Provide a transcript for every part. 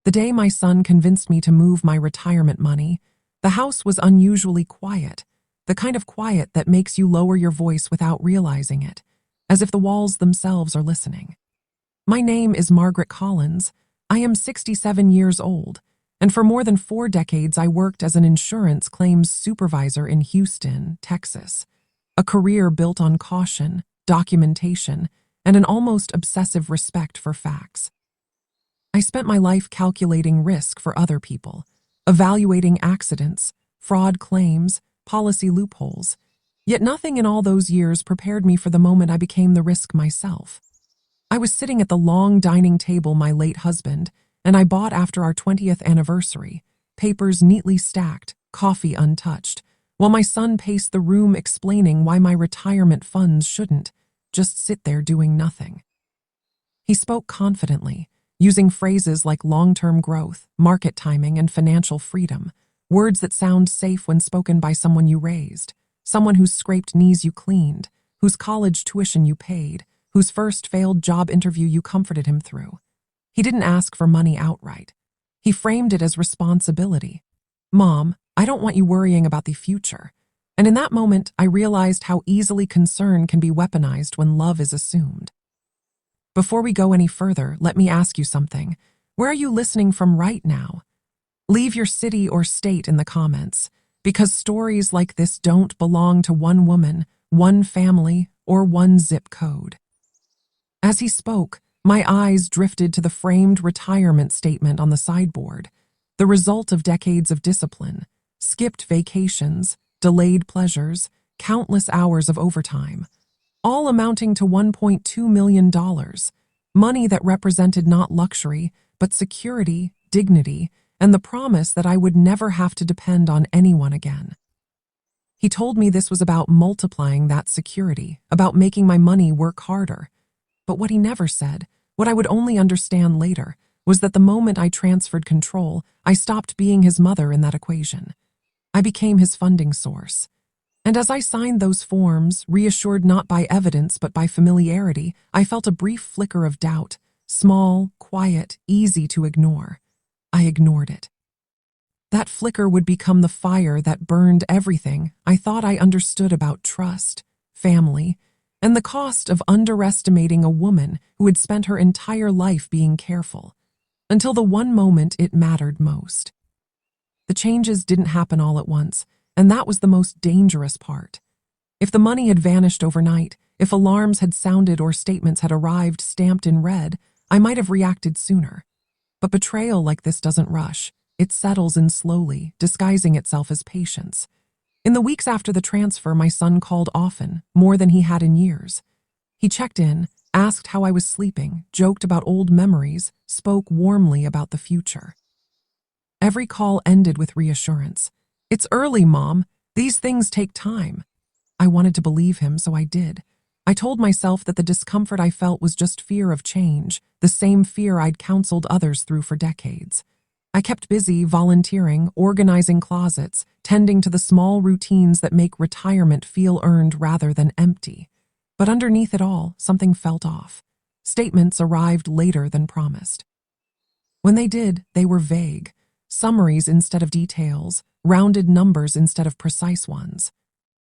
The day my son convinced me to move my retirement money, the house was unusually quiet, the kind of quiet that makes you lower your voice without realizing it, as if the walls themselves are listening. My name is Margaret Collins. I am 67 years old, and for more than 4 decades I worked as an insurance claims supervisor in Houston, Texas, a career built on caution, documentation, and an almost obsessive respect for facts. I spent my life calculating risk for other people, evaluating accidents, fraud claims, policy loopholes, yet nothing in all those years prepared me for the moment I became the risk myself. I was sitting at the long dining table my late husband and I bought after our 20th anniversary, papers neatly stacked, coffee untouched, while my son paced the room explaining why my retirement funds shouldn't just sit there doing nothing. He spoke confidently, using phrases like long-term growth, market timing, and financial freedom, words that sound safe when spoken by someone you raised, someone whose scraped knees you cleaned, whose college tuition you paid, whose first failed job interview you comforted him through. He didn't ask for money outright. He framed it as responsibility. "Mom, I don't want you worrying about the future." And in that moment, I realized how easily concern can be weaponized when love is assumed. Before we go any further, let me ask you something. Where are you listening from right now? Leave your city or state in the comments, because stories like this don't belong to one woman, one family, or one zip code. As he spoke, my eyes drifted to the framed retirement statement on the sideboard, the result of decades of discipline, skipped vacations, delayed pleasures, countless hours of overtime, all amounting to $1.2 million, money that represented not luxury, but security, dignity, and the promise that I would never have to depend on anyone again. He told me this was about multiplying that security, about making my money work harder. But what he never said, what I would only understand later, was that the moment I transferred control, I stopped being his mother in that equation. I became his funding source. And as I signed those forms, reassured not by evidence but by familiarity, I felt a brief flicker of doubt, small, quiet, easy to ignore. I ignored it. That flicker would become the fire that burned everything I thought I understood about trust, family, and the cost of underestimating a woman who had spent her entire life being careful, until the one moment it mattered most. The changes didn't happen all at once, and that was the most dangerous part. If the money had vanished overnight, if alarms had sounded or statements had arrived stamped in red, I might have reacted sooner. But betrayal like this doesn't rush. It settles in slowly, disguising itself as patience. In the weeks after the transfer, my son called often, more than he had in years. He checked in, asked how I was sleeping, joked about old memories, spoke warmly about the future. Every call ended with reassurance. "It's early, Mom. These things take time." I wanted to believe him, so I did. I told myself that the discomfort I felt was just fear of change, the same fear I'd counseled others through for decades. I kept busy volunteering, organizing closets, tending to the small routines that make retirement feel earned rather than empty. But underneath it all, something felt off. Statements arrived later than promised. When they did, they were vague. Summaries instead of details, rounded numbers instead of precise ones.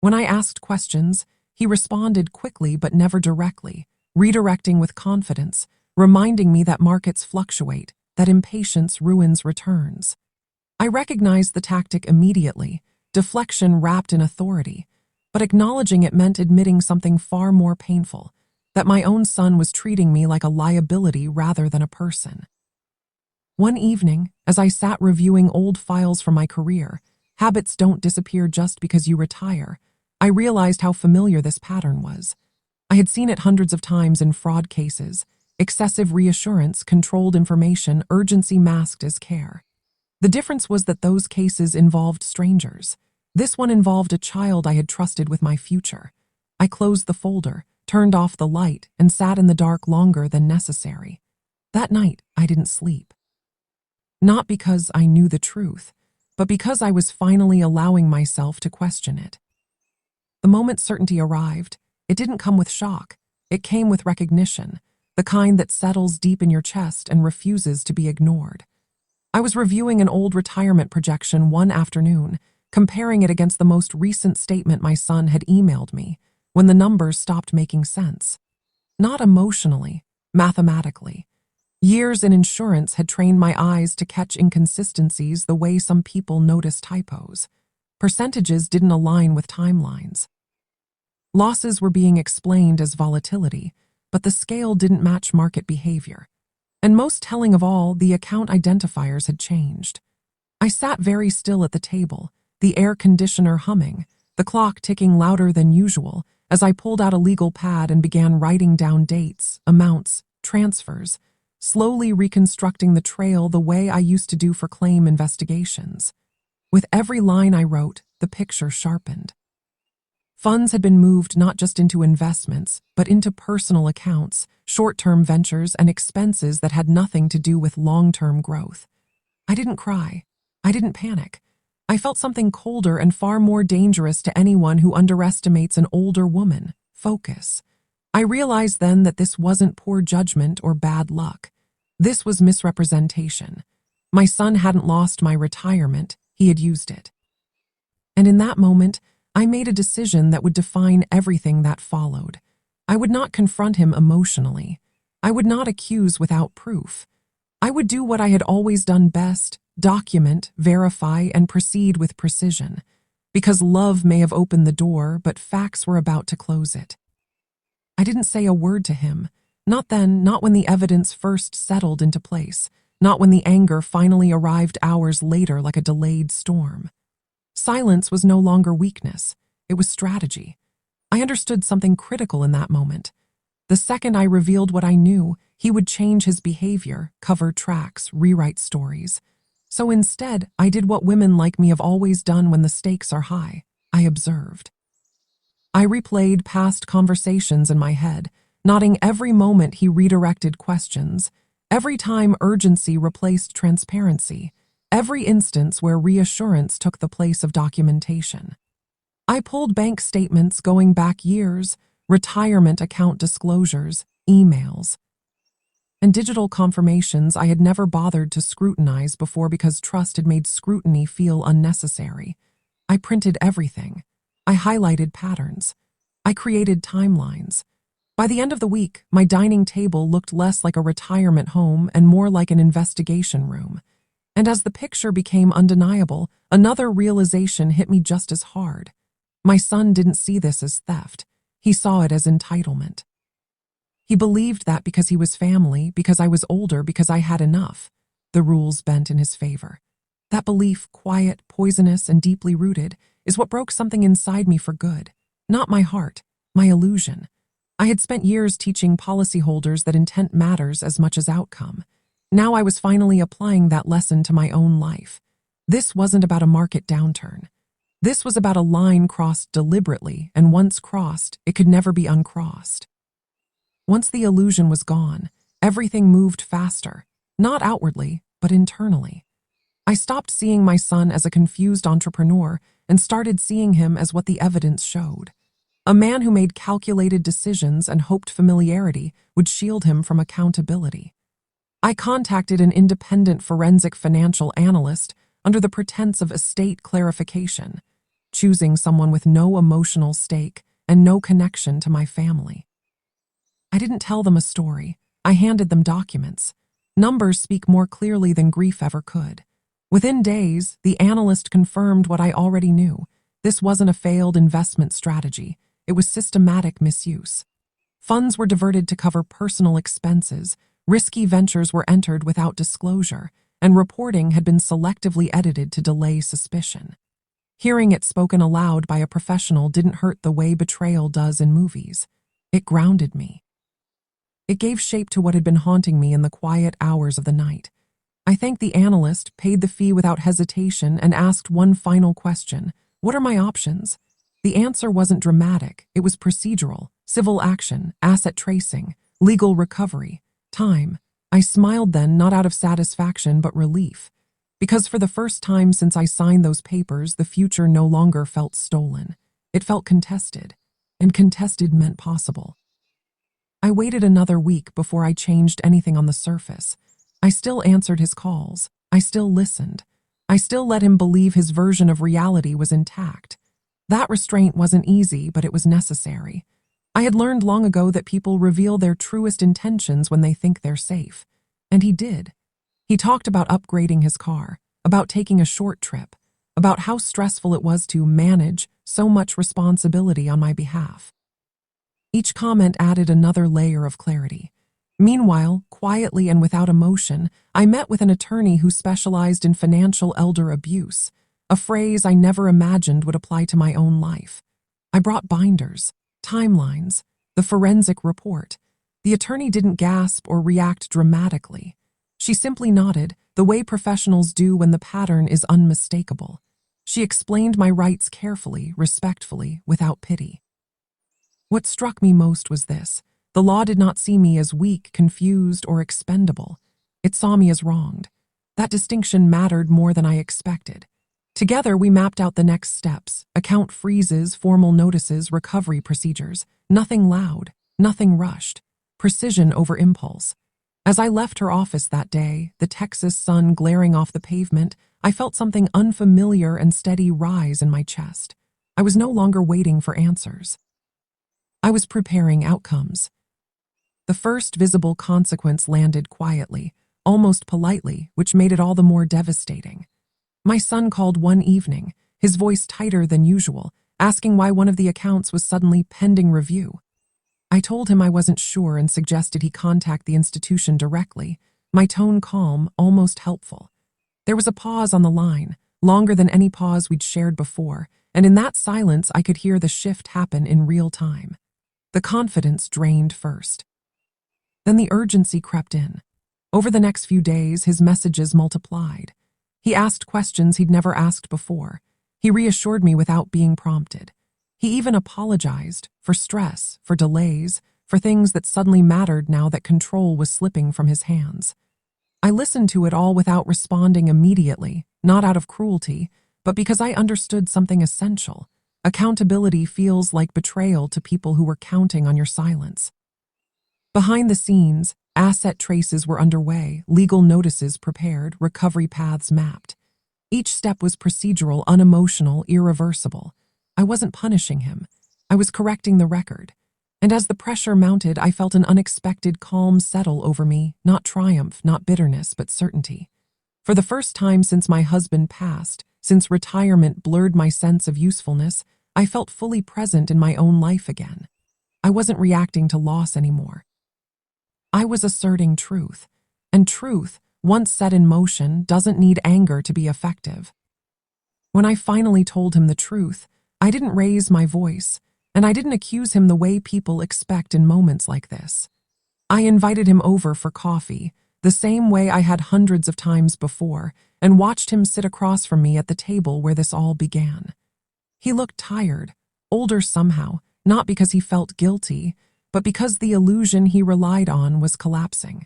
When I asked questions, he responded quickly but never directly, redirecting with confidence, reminding me that markets fluctuate, that impatience ruins returns. I recognized the tactic immediately, deflection wrapped in authority, but acknowledging it meant admitting something far more painful, that my own son was treating me like a liability rather than a person. One evening, as I sat reviewing old files from my career, habits don't disappear just because you retire, I realized how familiar this pattern was. I had seen it hundreds of times in fraud cases, excessive reassurance, controlled information, urgency masked as care. The difference was that those cases involved strangers. This one involved a child I had trusted with my future. I closed the folder, turned off the light, and sat in the dark longer than necessary. That night, I didn't sleep. Not because I knew the truth, but because I was finally allowing myself to question it. The moment certainty arrived, it didn't come with shock. It came with recognition, the kind that settles deep in your chest and refuses to be ignored. I was reviewing an old retirement projection one afternoon, comparing it against the most recent statement my son had emailed me, when the numbers stopped making sense. Not emotionally, mathematically. Years in insurance had trained my eyes to catch inconsistencies the way some people notice typos. Percentages didn't align with timelines. Losses were being explained as volatility, but the scale didn't match market behavior. And most telling of all, the account identifiers had changed. I sat very still at the table, the air conditioner humming, the clock ticking louder than usual, as I pulled out a legal pad and began writing down dates, amounts, transfers, slowly reconstructing the trail the way I used to do for claim investigations. With every line I wrote, the picture sharpened. Funds had been moved not just into investments, but into personal accounts, short-term ventures, and expenses that had nothing to do with long-term growth. I didn't cry. I didn't panic. I felt something colder and far more dangerous to anyone who underestimates an older woman: focus. I realized then that this wasn't poor judgment or bad luck. This was misrepresentation. My son hadn't lost my retirement, he had used it. And in that moment, I made a decision that would define everything that followed. I would not confront him emotionally. I would not accuse without proof. I would do what I had always done best: document, verify, and proceed with precision. Because love may have opened the door, but facts were about to close it. I didn't say a word to him. Not then, not when the evidence first settled into place, not when the anger finally arrived hours later like a delayed storm. Silence was no longer weakness, it was strategy. I understood something critical in that moment. The second I revealed what I knew, he would change his behavior, cover tracks, rewrite stories. So instead, I did what women like me have always done when the stakes are high. I observed. I replayed past conversations in my head, noting every moment he redirected questions, every time urgency replaced transparency, every instance where reassurance took the place of documentation. I pulled bank statements going back years, retirement account disclosures, emails, and digital confirmations I had never bothered to scrutinize before because trust had made scrutiny feel unnecessary. I printed everything. I highlighted patterns. I created timelines. By the end of the week, my dining table looked less like a retirement home and more like an investigation room. And as the picture became undeniable, another realization hit me just as hard. My son didn't see this as theft. He saw it as entitlement. He believed that because he was family, because I was older, because I had enough, the rules bent in his favor. That belief, quiet, poisonous, and deeply rooted, is what broke something inside me for good. Not my heart, my illusion. I had spent years teaching policyholders that intent matters as much as outcome. Now I was finally applying that lesson to my own life. This wasn't about a market downturn. This was about a line crossed deliberately, and once crossed, it could never be uncrossed. Once the illusion was gone, everything moved faster, not outwardly, but internally. I stopped seeing my son as a confused entrepreneur and started seeing him as what the evidence showed. A man who made calculated decisions and hoped familiarity would shield him from accountability. I contacted an independent forensic financial analyst under the pretense of estate clarification, choosing someone with no emotional stake and no connection to my family. I didn't tell them a story. I handed them documents. Numbers speak more clearly than grief ever could. Within days, the analyst confirmed what I already knew. This wasn't a failed investment strategy. It was systematic misuse. Funds were diverted to cover personal expenses, risky ventures were entered without disclosure, and reporting had been selectively edited to delay suspicion. Hearing it spoken aloud by a professional didn't hurt the way betrayal does in movies. It grounded me. It gave shape to what had been haunting me in the quiet hours of the night. I thanked the analyst, paid the fee without hesitation, and asked one final question: what are my options? The answer wasn't dramatic, it was procedural: civil action, asset tracing, legal recovery, time. I smiled then, not out of satisfaction but relief, because for the first time since I signed those papers, the future no longer felt stolen. It felt contested, and contested meant possible. I waited another week before I changed anything on the surface. I still answered his calls. I still listened. I still let him believe his version of reality was intact. That restraint wasn't easy, but it was necessary. I had learned long ago that people reveal their truest intentions when they think they're safe. And he did. He talked about upgrading his car, about taking a short trip, about how stressful it was to manage so much responsibility on my behalf. Each comment added another layer of clarity. Meanwhile, quietly and without emotion, I met with an attorney who specialized in financial elder abuse, a phrase I never imagined would apply to my own life. I brought binders, timelines, the forensic report. The attorney didn't gasp or react dramatically. She simply nodded, the way professionals do when the pattern is unmistakable. She explained my rights carefully, respectfully, without pity. What struck me most was this. The law did not see me as weak, confused, or expendable. It saw me as wronged. That distinction mattered more than I expected. Together, we mapped out the next steps: account freezes, formal notices, recovery procedures. Nothing loud, nothing rushed. Precision over impulse. As I left her office that day, the Texas sun glaring off the pavement, I felt something unfamiliar and steady rise in my chest. I was no longer waiting for answers. I was preparing outcomes. The first visible consequence landed quietly, almost politely, which made it all the more devastating. My son called one evening, his voice tighter than usual, asking why one of the accounts was suddenly pending review. I told him I wasn't sure and suggested he contact the institution directly, my tone calm, almost helpful. There was a pause on the line, longer than any pause we'd shared before, and in that silence I could hear the shift happen in real time. The confidence drained first. Then the urgency crept in. Over the next few days, his messages multiplied. He asked questions he'd never asked before. He reassured me without being prompted. He even apologized for stress, for delays, for things that suddenly mattered now that control was slipping from his hands. I listened to it all without responding immediately, not out of cruelty, but because I understood something essential. Accountability feels like betrayal to people who were counting on your silence. Behind the scenes, asset traces were underway, legal notices prepared, recovery paths mapped. Each step was procedural, unemotional, irreversible. I wasn't punishing him. I was correcting the record. And as the pressure mounted, I felt an unexpected calm settle over me, not triumph, not bitterness, but certainty. For the first time since my husband passed, since retirement blurred my sense of usefulness, I felt fully present in my own life again. I wasn't reacting to loss anymore. I was asserting truth. And truth, once set in motion, doesn't need anger to be effective. When I finally told him the truth, I didn't raise my voice, and I didn't accuse him the way people expect in moments like this. I invited him over for coffee, the same way I had hundreds of times before, and watched him sit across from me at the table where this all began. He looked tired, older somehow, not because he felt guilty, but because the illusion he relied on was collapsing.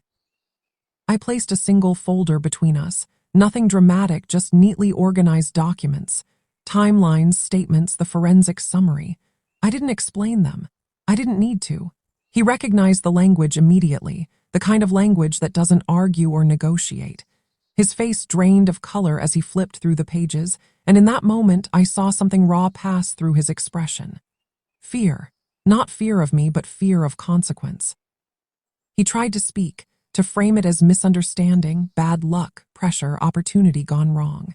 I placed a single folder between us, nothing dramatic, just neatly organized documents, timelines, statements, the forensic summary. I didn't explain them. I didn't need to. He recognized the language immediately, the kind of language that doesn't argue or negotiate. His face drained of color as he flipped through the pages, and in that moment I saw something raw pass through his expression. Fear. Not fear of me, but fear of consequence. He tried to speak, to frame it as misunderstanding, bad luck, pressure, opportunity gone wrong.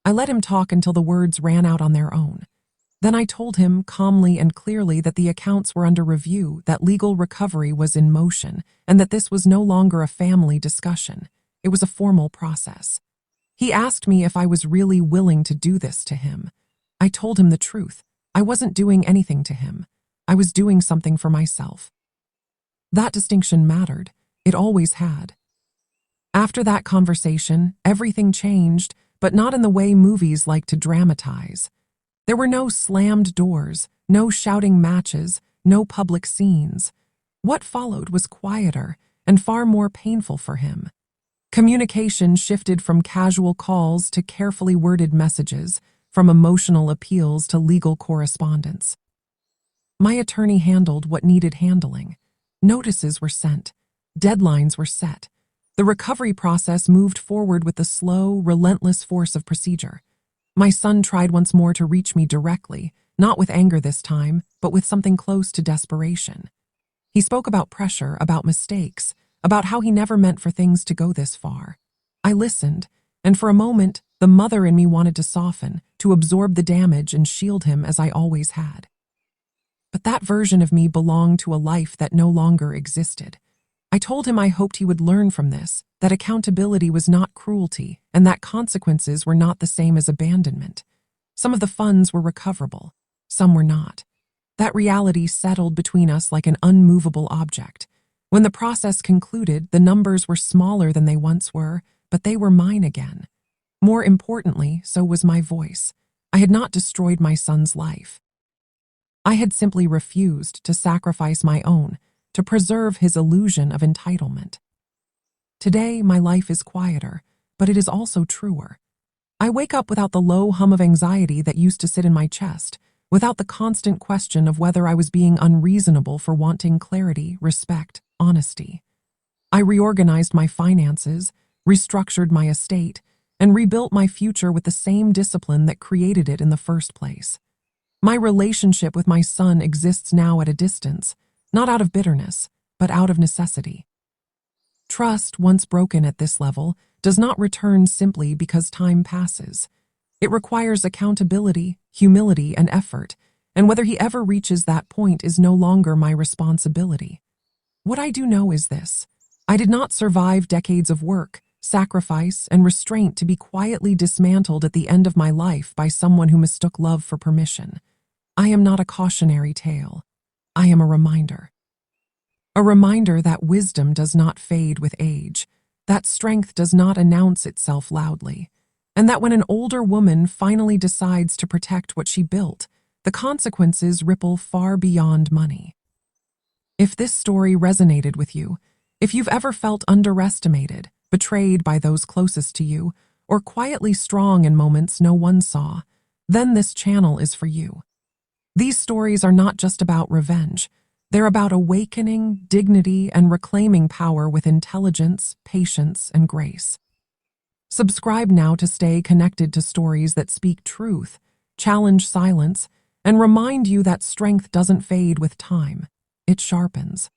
I let him talk until the words ran out on their own. Then I told him calmly and clearly that the accounts were under review, that legal recovery was in motion, and that this was no longer a family discussion. It was a formal process. He asked me if I was really willing to do this to him. I told him the truth. I wasn't doing anything to him. I was doing something for myself. That distinction mattered. It always had. After that conversation, everything changed, but not in the way movies like to dramatize. There were no slammed doors, no shouting matches, no public scenes. What followed was quieter and far more painful for him. Communication shifted from casual calls to carefully worded messages, from emotional appeals to legal correspondence. My attorney handled what needed handling. Notices were sent. Deadlines were set. The recovery process moved forward with the slow, relentless force of procedure. My son tried once more to reach me directly, not with anger this time, but with something close to desperation. He spoke about pressure, about mistakes, about how he never meant for things to go this far. I listened, and for a moment, the mother in me wanted to soften, to absorb the damage and shield him as I always had. But that version of me belonged to a life that no longer existed. I told him I hoped he would learn from this, that accountability was not cruelty, and that consequences were not the same as abandonment. Some of the funds were recoverable, some were not. That reality settled between us like an unmovable object. When the process concluded, the numbers were smaller than they once were, but they were mine again. More importantly, so was my voice. I had not destroyed my son's life. I had simply refused to sacrifice my own, to preserve his illusion of entitlement. Today, my life is quieter, but it is also truer. I wake up without the low hum of anxiety that used to sit in my chest, without the constant question of whether I was being unreasonable for wanting clarity, respect, honesty. I reorganized my finances, restructured my estate, and rebuilt my future with the same discipline that created it in the first place. My relationship with my son exists now at a distance, not out of bitterness, but out of necessity. Trust, once broken at this level, does not return simply because time passes. It requires accountability, humility, and effort, and whether he ever reaches that point is no longer my responsibility. What I do know is this: I did not survive decades of work, sacrifice, and restraint to be quietly dismantled at the end of my life by someone who mistook love for permission. I am not a cautionary tale. I am a reminder. A reminder that wisdom does not fade with age, that strength does not announce itself loudly, and that when an older woman finally decides to protect what she built, the consequences ripple far beyond money. If this story resonated with you, if you've ever felt underestimated, betrayed by those closest to you, or quietly strong in moments no one saw, then this channel is for you. These stories are not just about revenge. They're about awakening, dignity, and reclaiming power with intelligence, patience, and grace. Subscribe now to stay connected to stories that speak truth, challenge silence, and remind you that strength doesn't fade with time. It sharpens.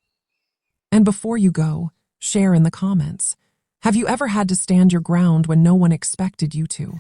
And before you go, share in the comments. Have you ever had to stand your ground when no one expected you to?